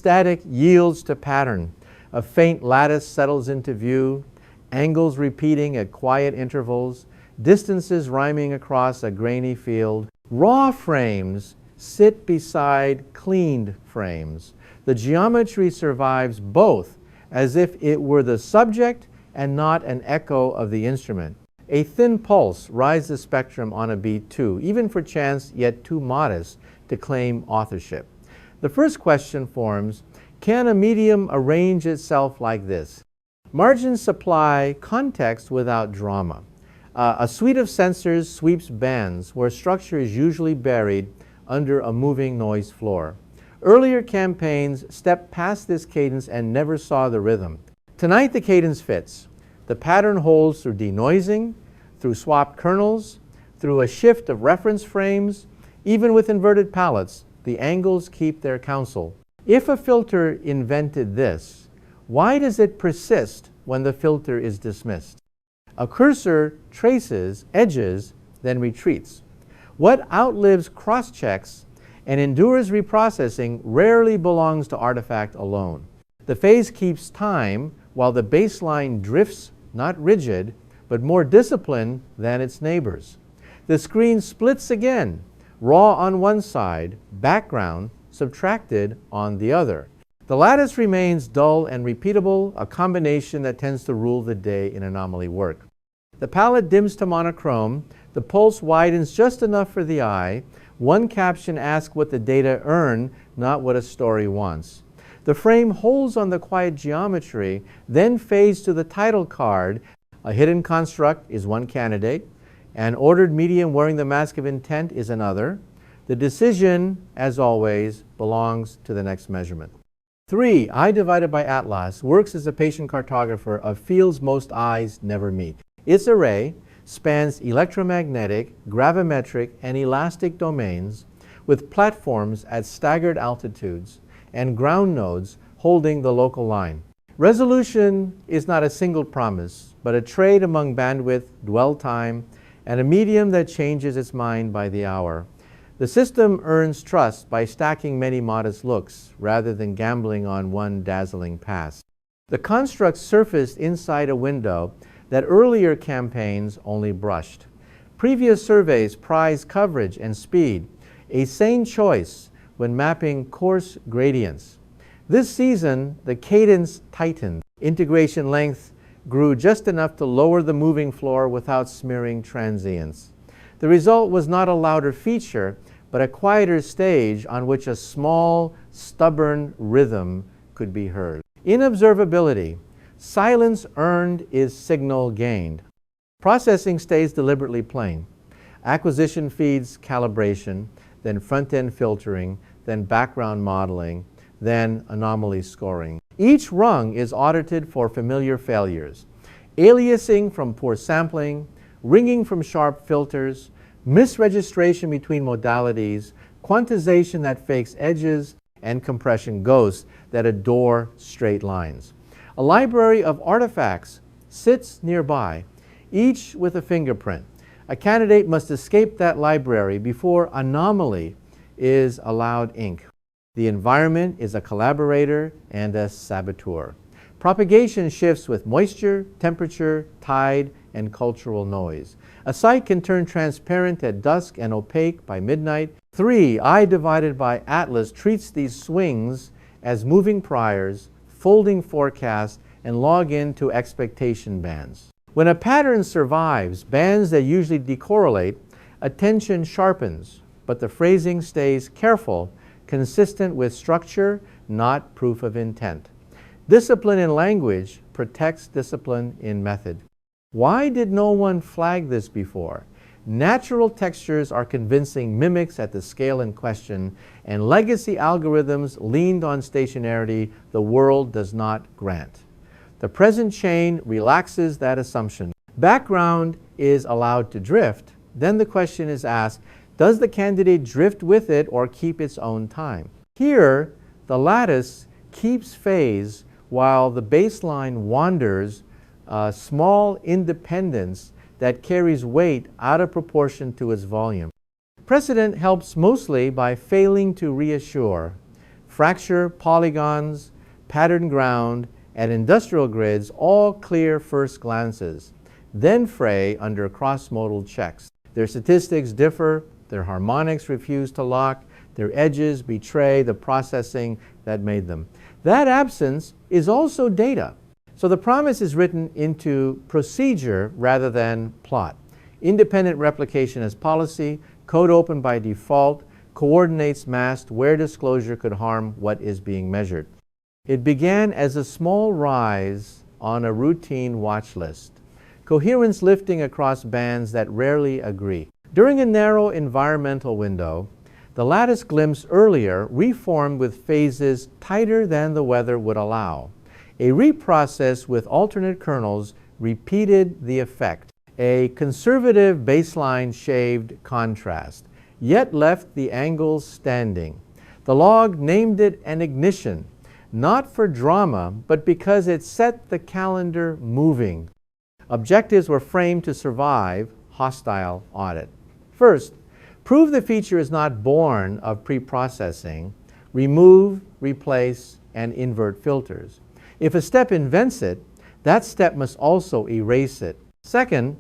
Static yields to pattern. A faint lattice settles into view, angles repeating at quiet intervals, distances rhyming across a grainy field. Raw frames sit beside cleaned frames. The geometry survives both, as if it were the subject and not an echo of the instrument. A thin pulse rides the spectrum on a beat too, even for chance yet too modest to claim authorship. The first question forms, can a medium arrange itself like this? Margins supply context without drama. A suite of sensors sweeps bands where structure is usually buried under a moving noise floor. Earlier campaigns stepped past this cadence and never saw the rhythm. Tonight the cadence fits. The pattern holds through denoising, through swapped kernels, through a shift of reference frames. Even with inverted palettes, the angles keep their counsel. If a filter invented this, why does it persist when the filter is dismissed? A cursor traces edges, then retreats. What outlives cross-checks and endures reprocessing rarely belongs to artifact alone. The phase keeps time while the baseline drifts, not rigid, but more disciplined than its neighbors. The screen splits again, raw on one side, background subtracted on the other. The lattice remains dull and repeatable, a combination that tends to rule the day in anomaly work. The palette dims to monochrome, the pulse widens just enough for the eye. One caption asks what the data earn, not what a story wants. The frame holds on the quiet geometry, then fades to the title card. A hidden construct is one candidate. An ordered medium wearing the mask of intent is another. The decision, as always, belongs to the next measurement. 3. I divided by Atlas works as a patient cartographer of fields most eyes never meet. Its array spans electromagnetic, gravimetric, and elastic domains with platforms at staggered altitudes and ground nodes holding the local line. Resolution is not a single promise, but a trade among bandwidth, dwell time, and a medium that changes its mind by the hour. The system earns trust by stacking many modest looks rather than gambling on one dazzling pass. The construct surfaced inside a window that earlier campaigns only brushed. Previous surveys prized coverage and speed, a sane choice when mapping coarse gradients. This season, the cadence tightened. Integration length grew just enough to lower the moving floor without smearing transients. The result was not a louder feature, but a quieter stage on which a small, stubborn rhythm could be heard. In observability, silence earned is signal gained. Processing stays deliberately plain. Acquisition feeds calibration, then front-end filtering, then background modeling, then anomaly scoring. Each rung is audited for familiar failures. Aliasing from poor sampling, ringing from sharp filters, misregistration between modalities, quantization that fakes edges, and compression ghosts that adore straight lines. A library of artifacts sits nearby, each with a fingerprint. A candidate must escape that library before anomaly is allowed ink. The environment is a collaborator and a saboteur. Propagation shifts with moisture, temperature, tide, and cultural noise. A site can turn transparent at dusk and opaque by midnight. 3. I divided by Atlas treats these swings as moving priors, folding forecasts, and log into expectation bands. When a pattern survives bands that usually decorrelate, attention sharpens, but the phrasing stays careful, consistent with structure, not proof of intent. Discipline in language protects discipline in method. Why did no one flag this before? Natural textures are convincing mimics at the scale in question, and legacy algorithms leaned on stationarity the world does not grant. The present chain relaxes that assumption. Background is allowed to drift. Then the question is asked, does the candidate drift with it or keep its own time? Here, the lattice keeps phase while the baseline wanders, small independence that carries weight out of proportion to its volume. Precedent helps mostly by failing to reassure. fracture, polygons, pattern ground, and industrial grids all clear first glances, then fray under cross-modal checks. Their statistics differ, their harmonics refuse to lock, their edges betray the processing that made them. That absence is also data. So the promise is written into procedure rather than plot. Independent replication as policy, code open by default, coordinates masked where disclosure could harm what is being measured. It began as a small rise on a routine watch list, coherence lifting across bands that rarely agree. During a narrow environmental window, the lattice glimpse earlier reformed with phases tighter than the weather would allow. A reprocess with alternate kernels repeated the effect. A conservative baseline shaved contrast, yet left the angles standing. The log named it an ignition, not for drama, but because it set the calendar moving. Objectives were framed to survive hostile audit. First, prove the feature is not born of pre-processing. Remove, replace, and invert filters. If a step invents it, that step must also erase it. Second,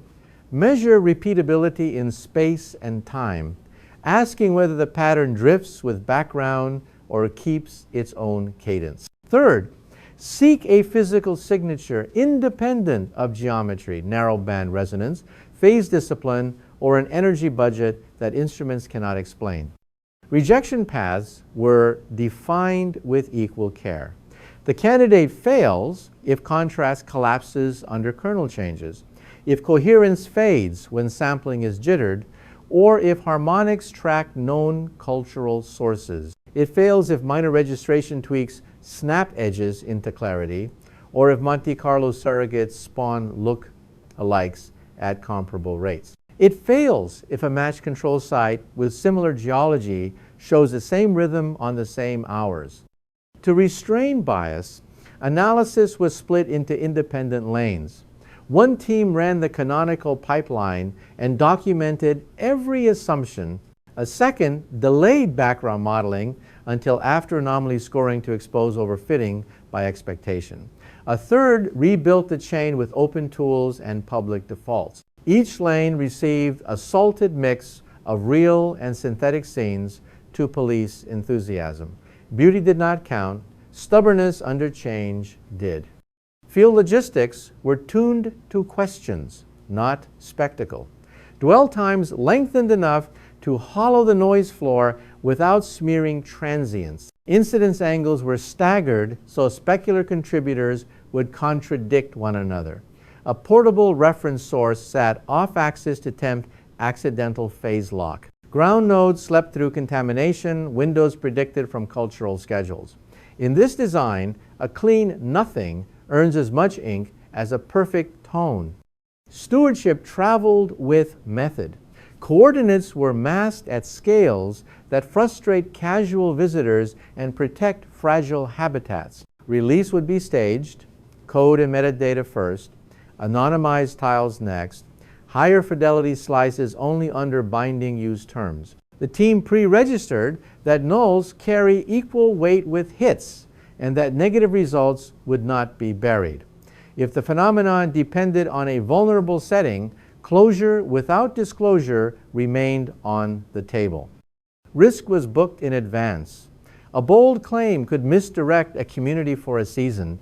measure repeatability in space and time, asking whether the pattern drifts with background or keeps its own cadence. Third, seek a physical signature independent of geometry, narrowband resonance, phase discipline, or an energy budget that instruments cannot explain. Rejection paths were defined with equal care. The candidate fails if contrast collapses under kernel changes, if coherence fades when sampling is jittered, or if harmonics track known cultural sources. It fails if minor registration tweaks snap edges into clarity, or if Monte Carlo surrogates spawn look-alikes at comparable rates. It fails if a matched control site with similar geology shows the same rhythm on the same hours. To restrain bias, analysis was split into independent lanes. One team ran the canonical pipeline and documented every assumption. A second delayed background modeling until after anomaly scoring to expose overfitting by expectation. A third rebuilt the chain with open tools and public defaults. Each lane received a salted mix of real and synthetic scenes to police enthusiasm. Beauty did not count. Stubbornness under change did. Field logistics were tuned to questions, not spectacle. Dwell times lengthened enough to hollow the noise floor without smearing transients. Incidence angles were staggered so specular contributors would contradict one another. A portable reference source sat off-axis to tempt accidental phase lock. Ground nodes slept through contamination, windows predicted from cultural schedules. In this design, a clean nothing earns as much ink as a perfect tone. Stewardship traveled with method. Coordinates were masked at scales that frustrate casual visitors and protect fragile habitats. Release would be staged, code and metadata first, anonymized tiles next, higher fidelity slices only under binding use terms. The team pre-registered that nulls carry equal weight with hits and that negative results would not be buried. If the phenomenon depended on a vulnerable setting, closure without disclosure remained on the table. Risk was booked in advance. A bold claim could misdirect a community for a season.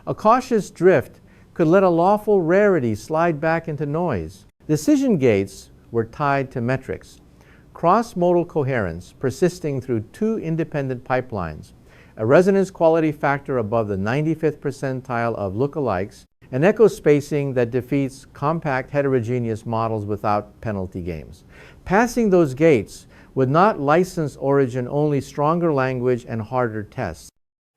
A cautious drift could let a lawful rarity slide back into noise. Decision gates were tied to metrics. Cross-modal coherence persisting through two independent pipelines, a resonance quality factor above the 95th percentile of lookalikes, and echo spacing that defeats compact heterogeneous models without penalty games. Passing those gates would not license origin only stronger language and harder tests.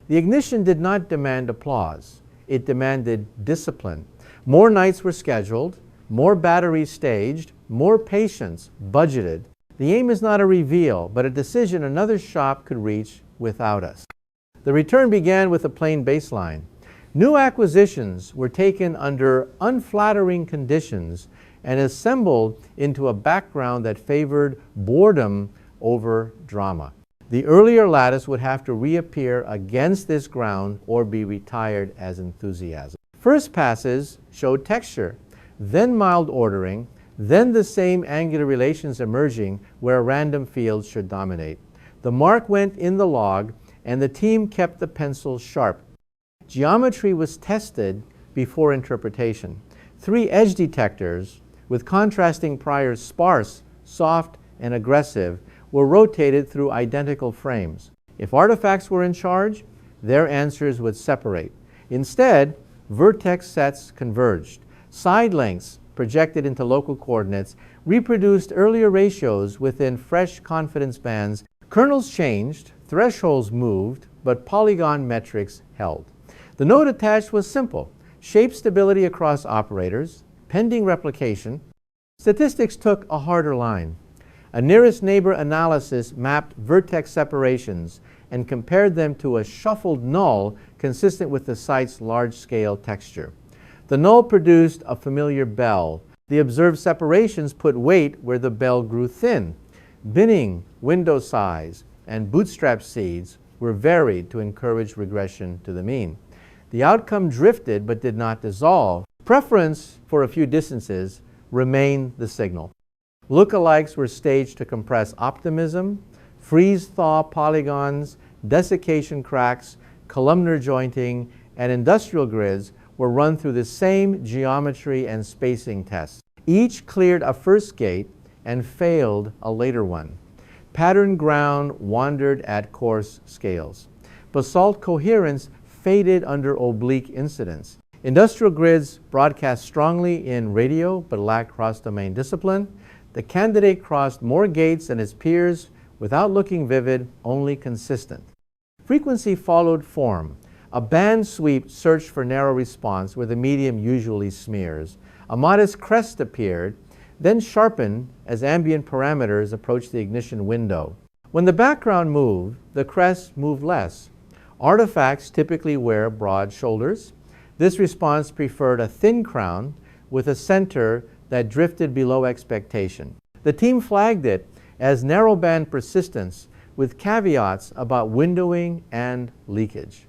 The ignition did not demand applause. It demanded discipline. More nights were scheduled, more batteries staged, more patience budgeted. The aim is not a reveal, but a decision another shop could reach without us. The return began with a plain baseline. New acquisitions were taken under unflattering conditions and assembled into a background that favored boredom over drama. The earlier lattice would have to reappear against this ground or be retired as enthusiasm. First passes showed texture, then mild ordering, then the same angular relations emerging where random fields should dominate. The mark went in the log, and the team kept the pencil sharp. Geometry was tested before interpretation. 3 edge detectors with contrasting priors sparse, soft, and aggressive were rotated through identical frames. If artifacts were in charge, their answers would separate. Instead, vertex sets converged. Side lengths projected into local coordinates reproduced earlier ratios within fresh confidence bands. Kernels changed, thresholds moved, but polygon metrics held. The node attached was simple: shape stability across operators, pending replication. Statistics took a harder line. A nearest neighbor analysis mapped vertex separations and compared them to a shuffled null consistent with the site's large-scale texture. The null produced a familiar bell. The observed separations put weight where the bell grew thin. Binning, window size, and bootstrap seeds were varied to encourage regression to the mean. The outcome drifted but did not dissolve. Preference for a few distances remained the signal. Lookalikes were staged to compress optimism, freeze-thaw polygons, desiccation cracks, columnar jointing, and industrial grids were run through the same geometry and spacing tests. Each cleared a first gate and failed a later one. Pattern ground wandered at coarse scales. Basalt coherence faded under oblique incidence. Industrial grids broadcast strongly in radio but lacked cross-domain discipline. The candidate crossed more gates than his peers without looking vivid, only consistent. Frequency followed form. A band sweep searched for narrow response where the medium usually smears. A modest crest appeared, then sharpened as ambient parameters approached the ignition window. When the background moved, the crest moved less. Artifacts typically wear broad shoulders. This response preferred a thin crown with a center that drifted below expectation. The team flagged it as narrowband persistence with caveats about windowing and leakage.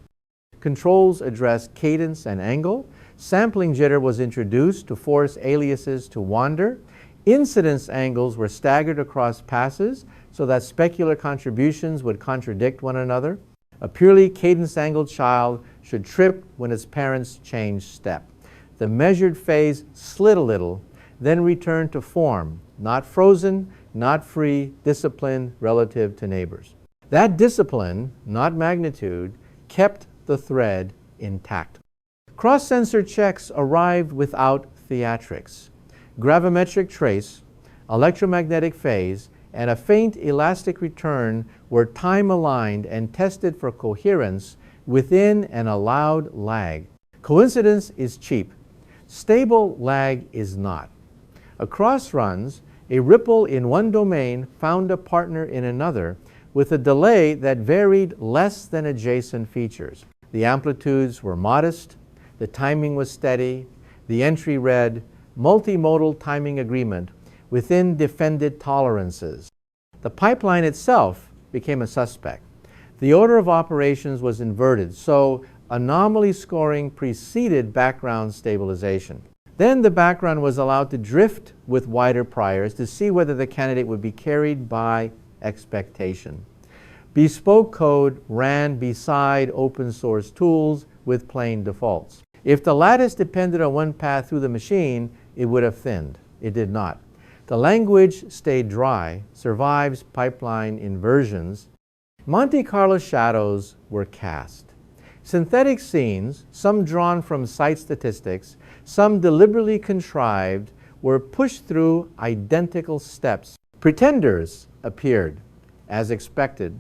Controls addressed cadence and angle. Sampling jitter was introduced to force aliases to wander. Incidence angles were staggered across passes so that specular contributions would contradict one another. A purely cadence-angled child should trip when its parents change step. The measured phase slid a little, then returned to form, not frozen, not free, discipline relative to neighbors. That discipline, not magnitude, kept the thread intact. Cross-sensor checks arrived without theatrics. Gravimetric trace, electromagnetic phase, and a faint elastic return were time-aligned and tested for coherence within an allowed lag. Coincidence is cheap. Stable lag is not. Across runs, a ripple in one domain found a partner in another with a delay that varied less than adjacent features. The amplitudes were modest, the timing was steady, the entry read, multi-modal timing agreement within defended tolerances. The pipeline itself became a suspect. The order of operations was inverted, so anomaly scoring preceded background stabilization. Then the background was allowed to drift with wider priors to see whether the candidate would be carried by expectation. Bespoke code ran beside open source tools with plain defaults. If the lattice depended on one path through the machine, it would have thinned. It did not. The language stayed dry, survives pipeline inversions. Monte Carlo shadows were cast. Synthetic scenes, some drawn from site statistics, some deliberately contrived, were pushed through identical steps. Pretenders appeared, as expected,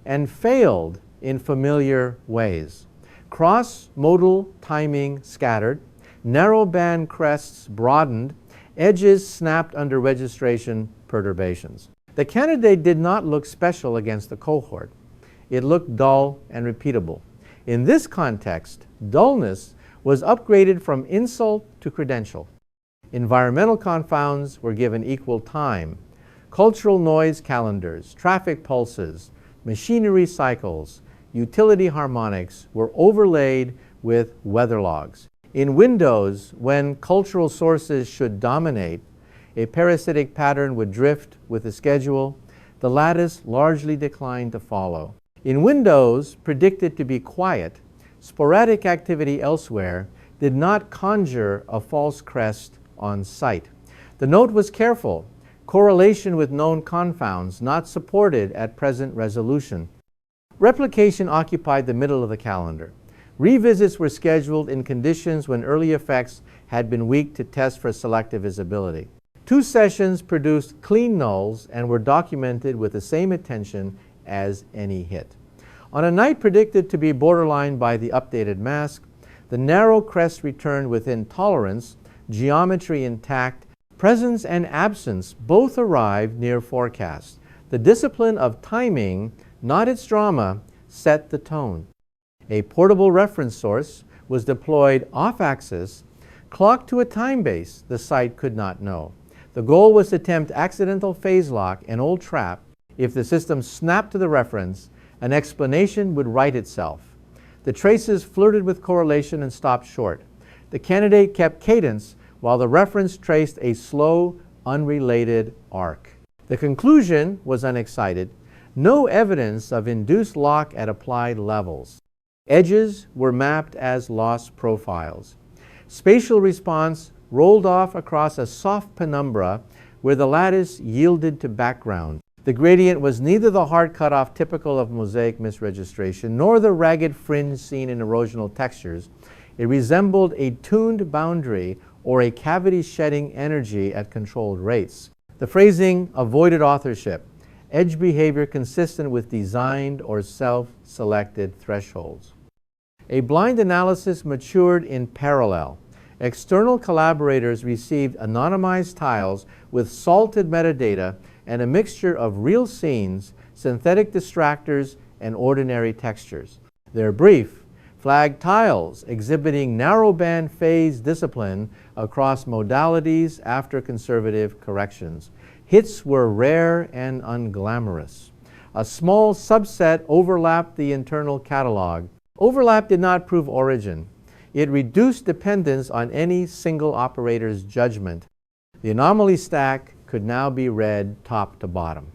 and failed in familiar ways. Cross-modal timing scattered, narrowband crests broadened, edges snapped under registration perturbations. The candidate did not look special against the cohort. It looked dull and repeatable. In this context, dullness was upgraded from insult to credential. Environmental confounds were given equal time. Cultural noise calendars, traffic pulses, machinery cycles, utility harmonics were overlaid with weather logs. In Windows, when cultural sources should dominate, a parasitic pattern would drift with the schedule. The lattice largely declined to follow. In Windows, predicted to be quiet, sporadic activity elsewhere did not conjure a false crest on sight. The note was careful. Correlation with known confounds not supported at present resolution. Replication occupied the middle of the calendar. Revisits were scheduled in conditions when early effects had been weak to test for selective visibility. 2 sessions produced clean nulls and were documented with the same attention as any hit. On a night predicted to be borderline by the updated mask, the narrow crest returned within tolerance, geometry intact, presence and absence both arrived near forecast. The discipline of timing, not its drama, set the tone. A portable reference source was deployed off-axis, clocked to a time base the site could not know. The goal was to tempt accidental phase lock, an old trap. If the system snapped to the reference, an explanation would write itself. The traces flirted with correlation and stopped short. The candidate kept cadence while the reference traced a slow, unrelated arc. The conclusion was unexcited. No evidence of induced lock at applied levels. Edges were mapped as loss profiles. Spatial response rolled off across a soft penumbra where the lattice yielded to background. The gradient was neither the hard cutoff typical of mosaic misregistration nor the ragged fringe seen in erosional textures. It resembled a tuned boundary or a cavity shedding energy at controlled rates. The phrasing avoided authorship, edge behavior consistent with designed or self-selected thresholds. A blind analysis matured in parallel. External collaborators received anonymized tiles with salted metadata and a mixture of real scenes, synthetic distractors, and ordinary textures. Their brief flagged tiles exhibiting narrowband phase discipline across modalities after conservative corrections. Hits were rare and unglamorous. A small subset overlapped the internal catalog. Overlap did not prove origin. It reduced dependence on any single operator's judgment. The anomaly stack could now be read top to bottom.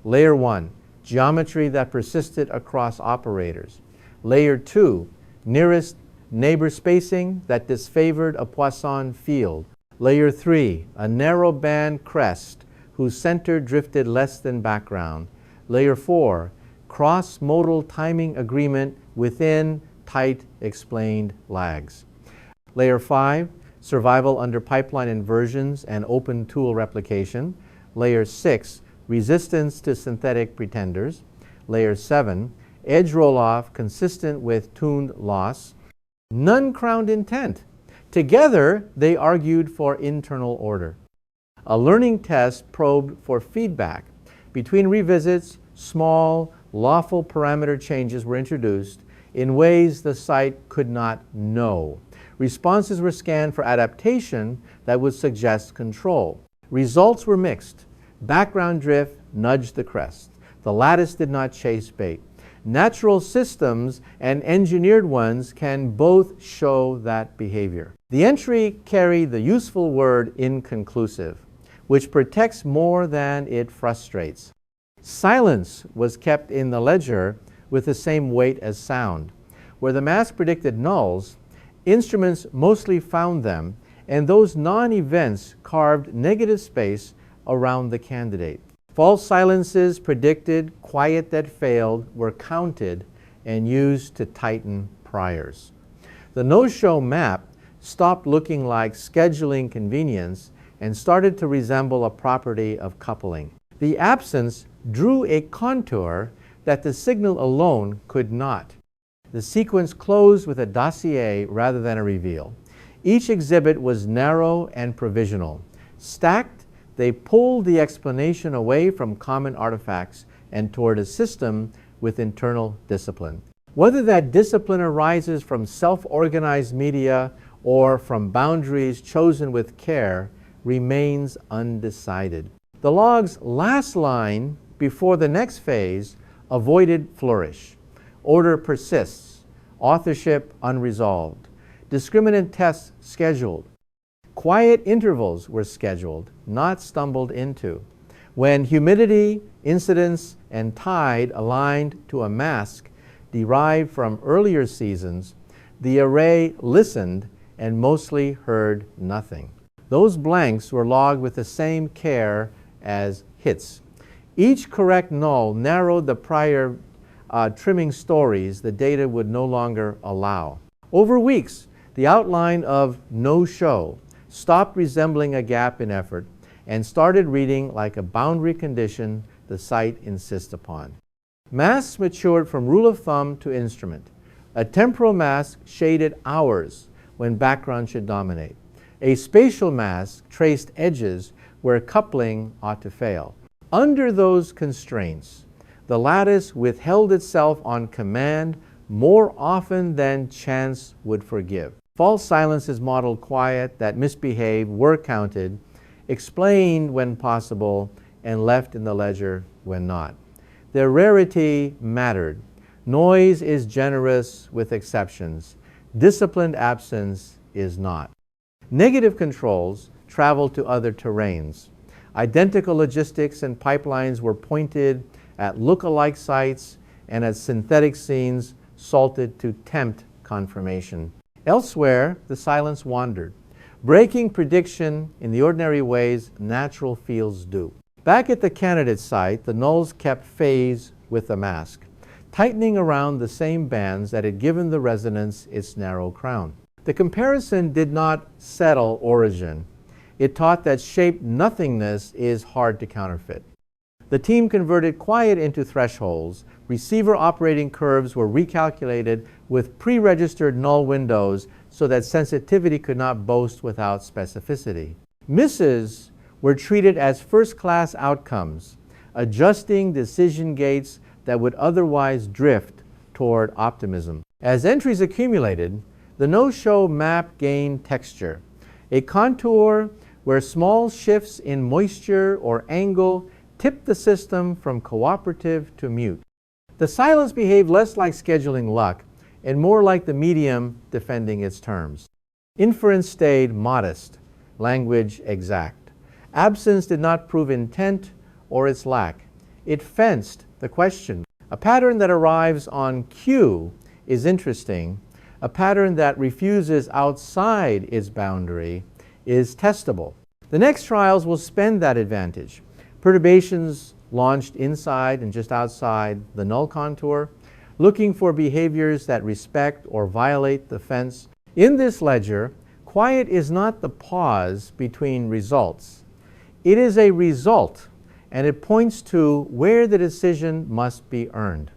Layer 1, geometry that persisted across operators. Layer 2, nearest neighbor spacing that disfavored a Poisson field. Layer 3, a narrow band crest whose center drifted less than background. Layer 4, cross-modal timing agreement within tight explained lags. Layer 5, survival under pipeline inversions and open tool replication. Layer 6, resistance to synthetic pretenders. Layer 7, edge roll-off consistent with tuned loss. None crowned intent. Together, they argued for internal order. A learning test probed for feedback. Between revisits, small, lawful parameter changes were introduced in ways the site could not know. Responses were scanned for adaptation that would suggest control. Results were mixed. Background drift nudged the crest. The lattice did not chase bait. Natural systems and engineered ones can both show that behavior. The entry carried the useful word inconclusive, which protects more than it frustrates. Silence was kept in the ledger with the same weight as sound. Where the mask predicted nulls, instruments mostly found them, and those non-events carved negative space around the candidate. False silences predicted, quiet that failed, were counted and used to tighten priors. The no-show map stopped looking like scheduling convenience and started to resemble a property of coupling. The absence drew a contour that the signal alone could not. The sequence closed with a dossier rather than a reveal. Each exhibit was narrow and provisional. Stacked, they pulled the explanation away from common artifacts and toward a system with internal discipline. Whether that discipline arises from self-organized media or from boundaries chosen with care remains undecided. The log's last line before the next phase avoided flourish. Order persists. Authorship unresolved. Discriminant tests scheduled. Quiet intervals were scheduled, not stumbled into. When humidity, incidence, and tide aligned to a mask derived from earlier seasons, the array listened and mostly heard nothing. Those blanks were logged with the same care as hits. Each correct null narrowed the prior trimming stories the data would no longer allow. Over weeks, the outline of no show stopped resembling a gap in effort and started reading like a boundary condition the site insists upon. Masks matured from rule of thumb to instrument. A temporal mask shaded hours when background should dominate. A spatial mask traced edges where coupling ought to fail. Under those constraints, the lattice withheld itself on command more often than chance would forgive. False silences modeled quiet that misbehaved were counted, explained when possible, and left in the ledger when not. Their rarity mattered. Noise is generous with exceptions. Disciplined absence is not. Negative controls traveled to other terrains. Identical logistics and pipelines were pointed at look-alike sites and at synthetic scenes salted to tempt confirmation. Elsewhere, the silence wandered, breaking prediction in the ordinary ways natural fields do. Back at the candidate site, the nulls kept phase with the mask, tightening around the same bands that had given the resonance its narrow crown. The comparison did not settle origin. It taught that shaped nothingness is hard to counterfeit. The team converted quiet into thresholds. Receiver operating curves were recalculated with pre-registered null windows so that sensitivity could not boast without specificity. Misses were treated as first-class outcomes, adjusting decision gates that would otherwise drift toward optimism. As entries accumulated, the no-show map gained texture, a contour where small shifts in moisture or angle tipped the system from cooperative to mute. The silence behaved less like scheduling luck and more like the medium defending its terms. Inference stayed modest, language exact. Absence did not prove intent or its lack. It fenced the question. A pattern that arrives on cue is interesting. A pattern that refuses outside its boundary is testable. The next trials will spend that advantage. Perturbations launched inside and just outside the null contour, looking for behaviors that respect or violate the fence. In this ledger, quiet is not the pause between results. It is a result, and it points to where the decision must be earned.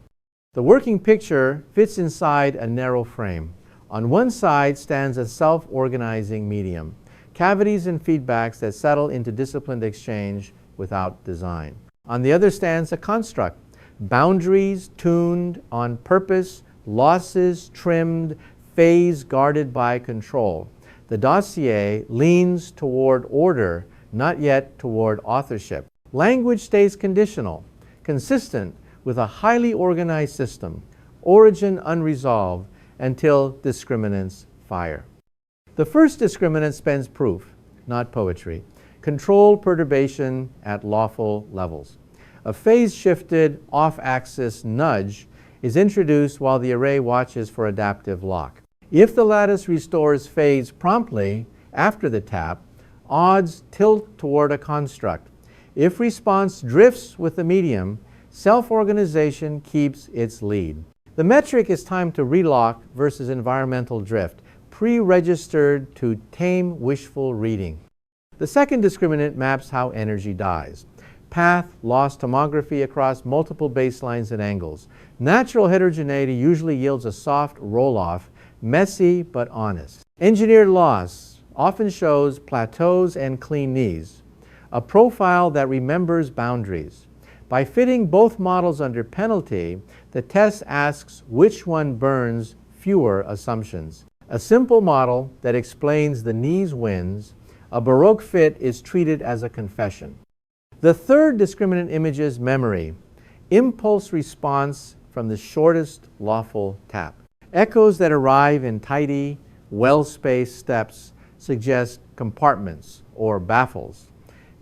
The working picture fits inside a narrow frame. On one side stands a self-organizing medium, cavities and feedbacks that settle into disciplined exchange without design. On the other stands a construct, boundaries tuned on purpose, losses trimmed, phase guarded by control. The dossier leans toward order, not yet toward authorship. Language stays conditional, consistent with a highly organized system, origin unresolved until discriminants fire. The first discriminant spends proof, not poetry. Control perturbation at lawful levels. A phase-shifted off-axis nudge is introduced while the array watches for adaptive lock. If the lattice restores phase promptly after the tap, odds tilt toward a construct. If response drifts with the medium, self-organization keeps its lead. The metric is time to relock versus environmental drift, pre-registered to tame wishful reading. The second discriminant maps how energy dies. Path lost tomography across multiple baselines and angles. Natural heterogeneity usually yields a soft roll-off, messy but honest. Engineered loss often shows plateaus and clean knees, a profile that remembers boundaries. By fitting both models under penalty, the test asks which one burns fewer assumptions. A simple model that explains the knees wins. A Baroque fit is treated as a confession. The third discriminant image is memory. impulse response from the shortest lawful tap. Echoes that arrive in tidy, well-spaced steps suggest compartments or baffles.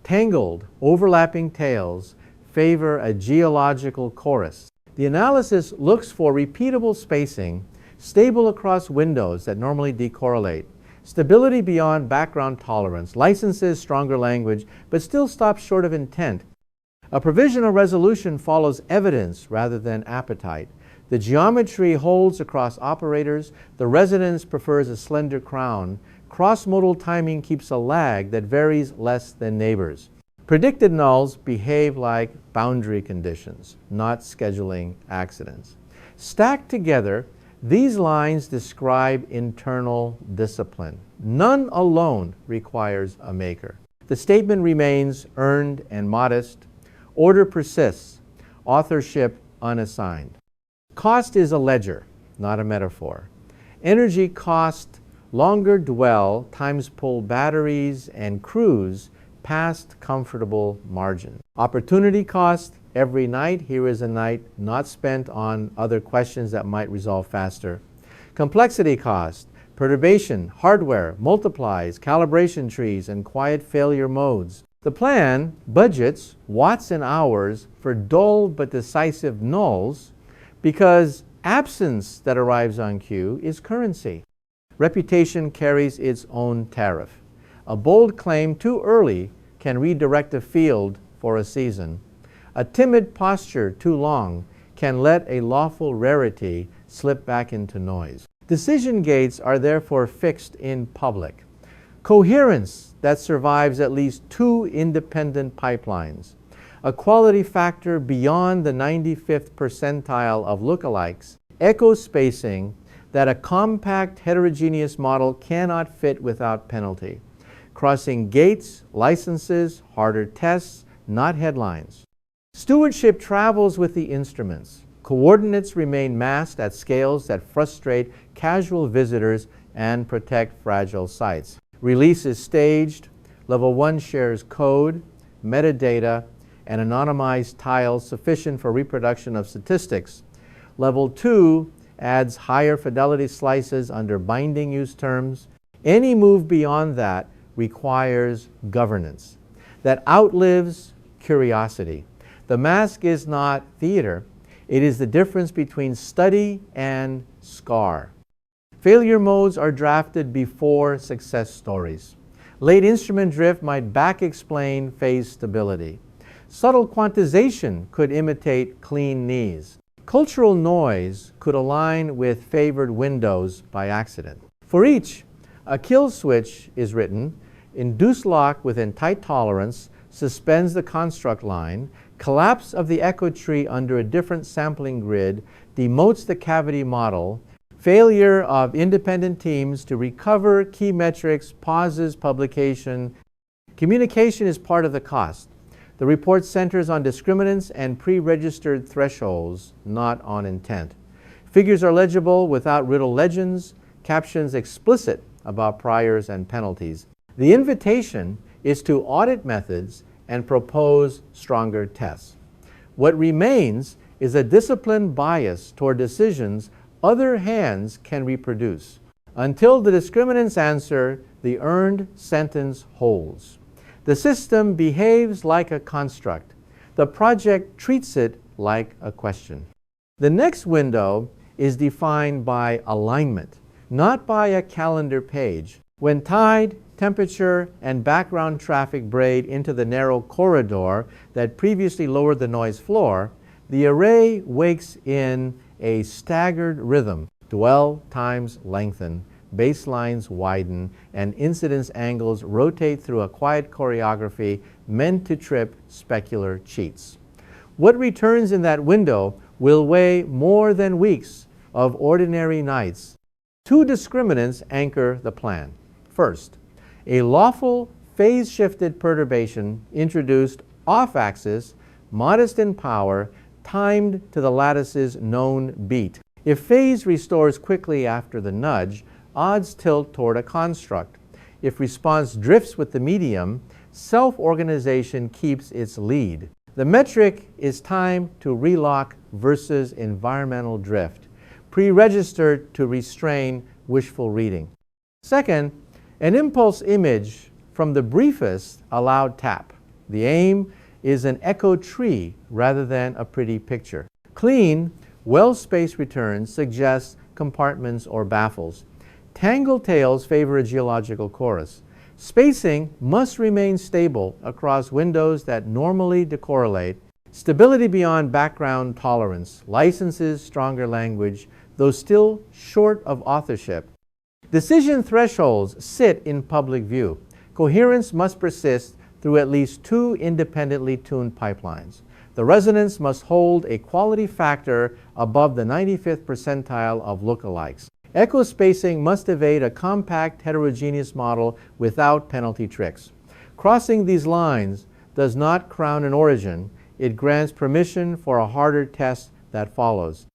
Tangled, overlapping tails favor a geological chorus. The analysis looks for repeatable spacing, stable across windows that normally decorrelate, stability beyond background tolerance, licenses stronger language, but still stops short of intent. A provisional resolution follows evidence rather than appetite. The geometry holds across operators. The resonance prefers a slender crown. Cross-modal timing keeps a lag that varies less than neighbors. Predicted nulls behave like boundary conditions, not scheduling accidents. Stacked together, these lines describe internal discipline. None alone requires a maker. The statement remains earned and modest. Order persists. Authorship unassigned. Cost is a ledger, not a metaphor. Energy cost, longer dwell, times pull batteries and crews past comfortable margin. Opportunity cost, every night here is a night not spent on other questions that might resolve faster. Complexity cost, perturbation, hardware, multiplies, calibration trees, and quiet failure modes. The plan budgets watts and hours for dull but decisive nulls because absence that arrives on cue is currency. Reputation carries its own tariff. A bold claim too early can redirect a field for a season. A timid posture too long can let a lawful rarity slip back into noise. Decision gates are therefore fixed in public. Coherence that survives at least two independent pipelines. A quality factor beyond the 95th percentile of lookalikes. Echo spacing that a compact heterogeneous model cannot fit without penalty. Crossing gates, licenses, harder tests, not headlines. Stewardship travels with the instruments. Coordinates remain masked at scales that frustrate casual visitors and protect fragile sites. Release is staged. Level 1 shares code, metadata, and anonymized tiles sufficient for reproduction of statistics. Level 2 adds higher fidelity slices under binding use terms. Any move beyond that requires governance that outlives curiosity. The mask is not theater. It is the difference between study and scar. Failure modes are drafted before success stories. Late instrument drift might back-explain phase stability. Subtle quantization could imitate clean knees. Cultural noise could align with favored windows by accident. For each, a kill switch is written. Induced lock within tight tolerance suspends the construct line. Collapse of the echo tree under a different sampling grid demotes the cavity model. Failure of independent teams to recover key metrics pauses publication. Communication is part of the cost. The report centers on discriminants and pre-registered thresholds, not on intent. Figures are legible without riddle legends, captions explicit about priors and penalties. The invitation is to audit methods and propose stronger tests. What remains is a disciplined bias toward decisions other hands can reproduce. Until the discriminants answer, the earned sentence holds. The system behaves like a construct. The project treats it like a question. The next window is defined by alignment, not by a calendar page. When tide, temperature, and background traffic braid into the narrow corridor that previously lowered the noise floor, the array wakes in a staggered rhythm. Dwell times lengthen, baselines widen, and incidence angles rotate through a quiet choreography meant to trip specular cheats. What returns in that window will weigh more than weeks of ordinary nights. Two discriminants anchor the plan. First, a lawful phase-shifted perturbation introduced off-axis, modest in power, timed to the lattice's known beat. If phase restores quickly after the nudge, odds tilt toward a construct. If response drifts with the medium, self-organization keeps its lead. The metric is time to relock versus environmental drift, pre-registered to restrain wishful reading. Second, an impulse image from the briefest allowed tap. The aim is an echo tree rather than a pretty picture. Clean, well-spaced returns suggest compartments or baffles. Tangled tails favor a geological chorus. Spacing must remain stable across windows that normally decorrelate. Stability beyond background tolerance. Licenses stronger language, though still short of authorship. Decision thresholds sit in public view. Coherence must persist through at least two independently tuned pipelines. The resonance must hold a quality factor above the 95th percentile of lookalikes. Echo spacing must evade a compact heterogeneous model without penalty tricks. Crossing these lines does not crown an origin. It grants permission for a harder test that follows.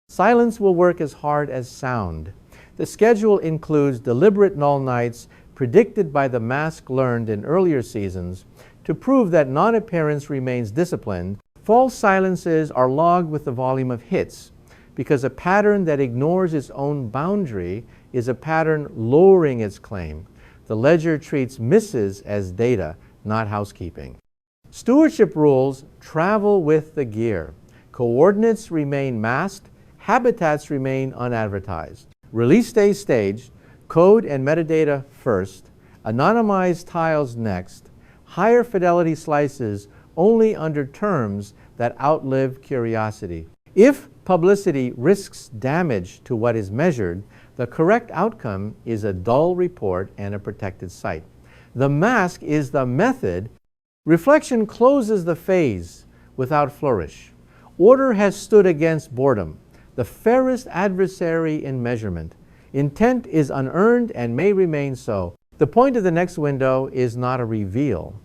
Silence will work as hard as sound. The schedule includes deliberate null nights predicted by the mask learned in earlier seasons to prove that non-appearance remains disciplined. False silences are logged with the volume of hits, because a pattern that ignores its own boundary is a pattern lowering its claim. The ledger treats misses as data, not housekeeping. Stewardship rules travel with the gear. Coordinates remain masked, habitats remain unadvertised. Release stays staged, code and metadata first, anonymized tiles next, higher fidelity slices only under terms that outlive curiosity. If publicity risks damage to what is measured, the correct outcome is a dull report and a protected site. The mask is the method. Reflection closes the phase without flourish. Order has stood against boredom, the fairest adversary in measurement. Intent is unearned and may remain so. The point of the next window is not a reveal.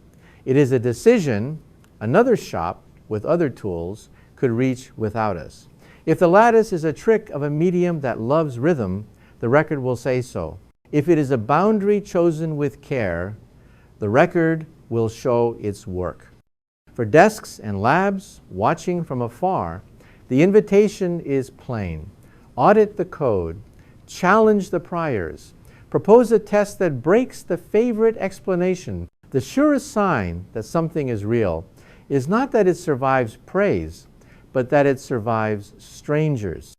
It is a decision another shop with other tools could reach without us. If the lattice is a trick of a medium that loves rhythm, the record will say so. If it is a boundary chosen with care, the record will show its work. For desks and labs watching from afar, the invitation is plain. Audit the code, challenge the priors, propose a test that breaks the favorite explanation. The surest sign that something is real is not that it survives praise, but that it survives strangers.